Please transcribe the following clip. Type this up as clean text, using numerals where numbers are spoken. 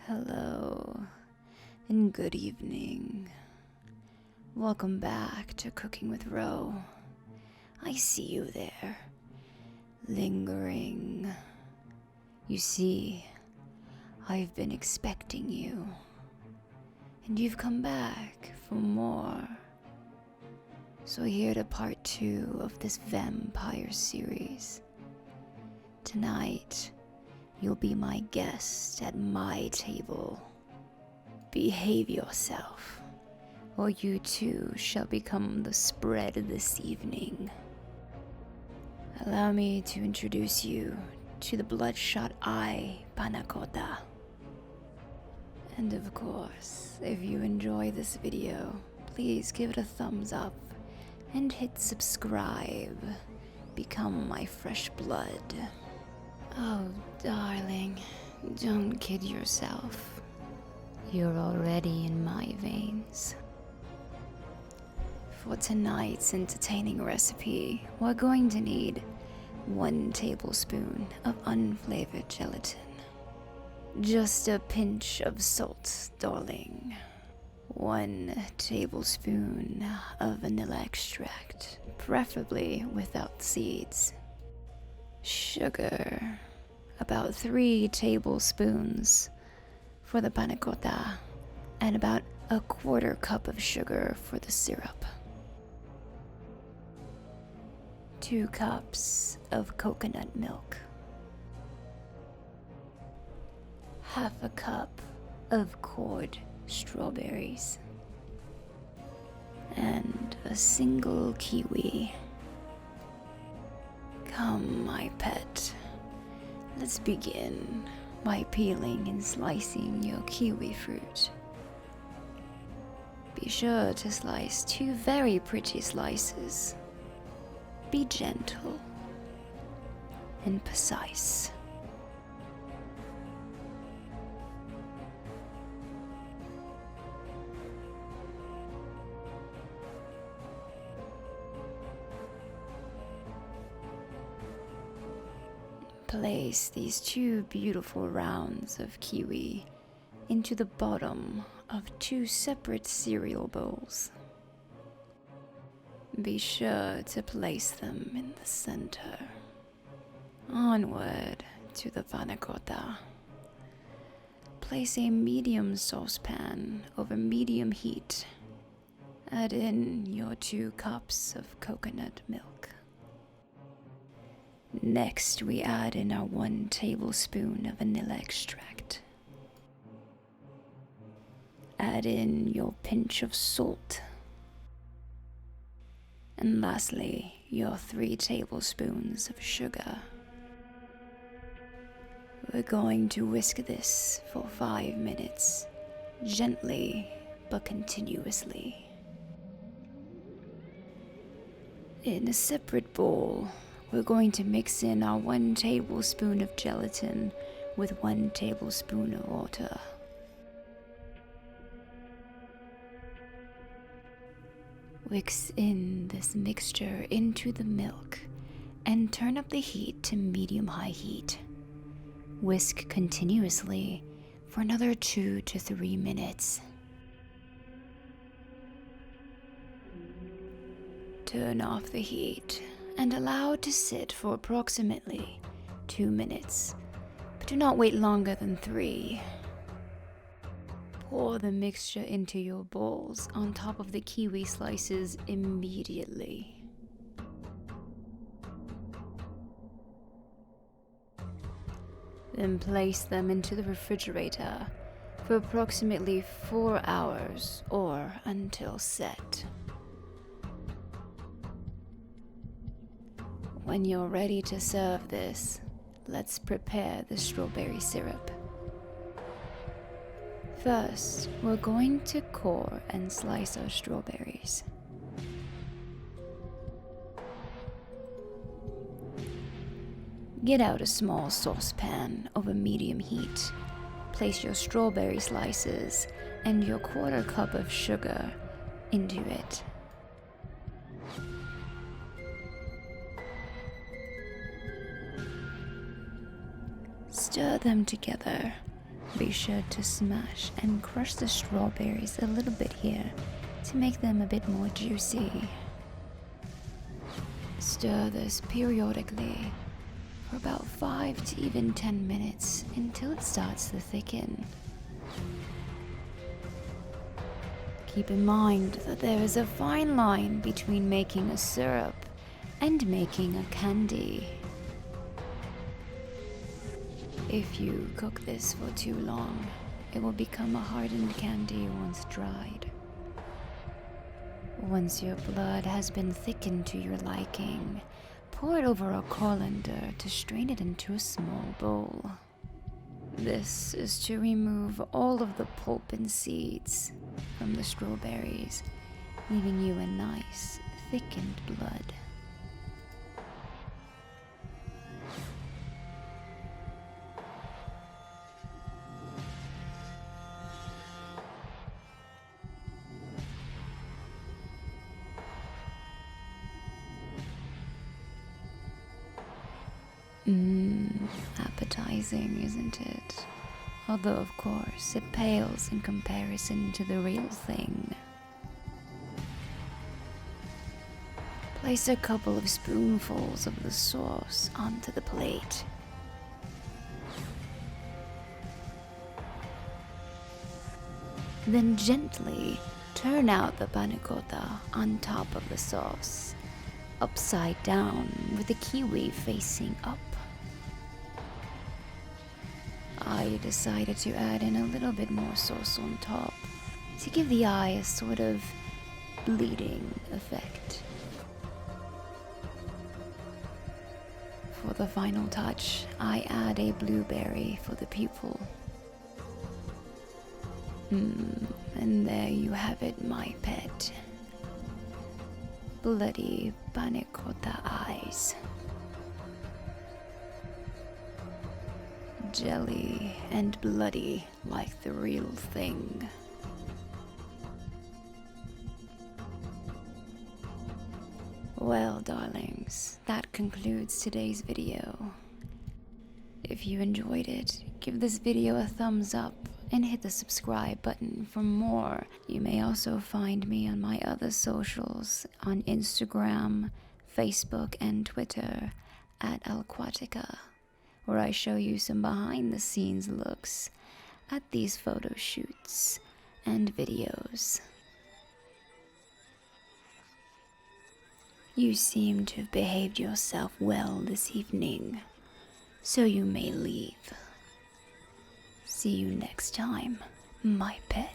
Hello, and good evening. Welcome back to Cooking with Ro. I see you there, lingering. You see, I've been expecting you, and you've come back for more. So here to part 2 of this vampire series. Tonight, you'll be my guest at my table. Behave yourself, or you too shall become the spread this evening. Allow me to introduce you to the bloodshot eye panna cotta. And of course, if you enjoy this video, please give it a thumbs up and hit subscribe. Become my fresh blood. Oh, darling, don't kid yourself. You're already in my veins. For tonight's entertaining recipe, we're going to need 1 tablespoon of unflavored gelatin. Just a pinch of salt, darling. 1 tablespoon of vanilla extract, preferably without seeds. Sugar, about 3 tablespoons for the panna cotta, and about 1/4 cup of sugar for the syrup. 2 cups of coconut milk. 1/2 cup of cored strawberries. And a single kiwi. Come, my pet. Let's begin by peeling and slicing your kiwi fruit. Be sure to slice 2 very pretty slices. Be gentle and precise. Place these 2 beautiful rounds of kiwi into the bottom of 2 separate cereal bowls. Be sure to place them in the center. Onward to the panna cotta. Place a medium saucepan over medium heat. Add in your 2 cups of coconut milk. Next, we add in our 1 tablespoon of vanilla extract. Add in your pinch of salt. And lastly, your 3 tablespoons of sugar. We're going to whisk this for 5 minutes, gently but continuously. In a separate bowl, we're going to mix in our 1 tablespoon of gelatin with 1 tablespoon of water. Whisk in this mixture into the milk and turn up the heat to medium-high heat. Whisk continuously for another 2 to 3 minutes. Turn off the heat and allow it to sit for approximately 2 minutes, but do not wait longer than 3. Pour the mixture into your bowls on top of the kiwi slices immediately. Then place them into the refrigerator for approximately 4 hours or until set. When you're ready to serve this, let's prepare the strawberry syrup. First, we're going to core and slice our strawberries. Get out a small saucepan over medium heat. Place your strawberry slices and your 1/4 cup of sugar into it. Stir them together Be sure to smash and crush the strawberries a little bit here to make them a bit more juicy. Stir this periodically for about 5 to even 10 minutes until it starts to thicken. Keep in mind that there is a fine line between making a syrup and making a candy. If you cook this for too long, it will become a hardened candy once dried. Once your blood has been thickened to your liking, pour it over a colander to strain it into a small bowl. This is to remove all of the pulp and seeds from the strawberries, leaving you a nice, thickened blood. Appetizing, isn't it? Although, of course, it pales in comparison to the real thing. Place a couple of spoonfuls of the sauce onto the plate. Then gently turn out the panna cotta on top of the sauce, upside down with the kiwi facing up. I decided to add in a little bit more sauce on top to give the eye a sort of bleeding effect. For the final touch, I add a blueberry for the pupil. And there you have it, my pet. Bloody panna cotta eyes. Jelly and bloody like the real thing. Well, darlings, that concludes today's video. If you enjoyed it, give this video a thumbs up and hit the subscribe button for more. You may also find me on my other socials on Instagram, Facebook, and Twitter at Alquatica, where I show you some behind the scenes looks at these photo shoots and videos. You seem to have behaved yourself well this evening, so you may leave. See you next time, my pet.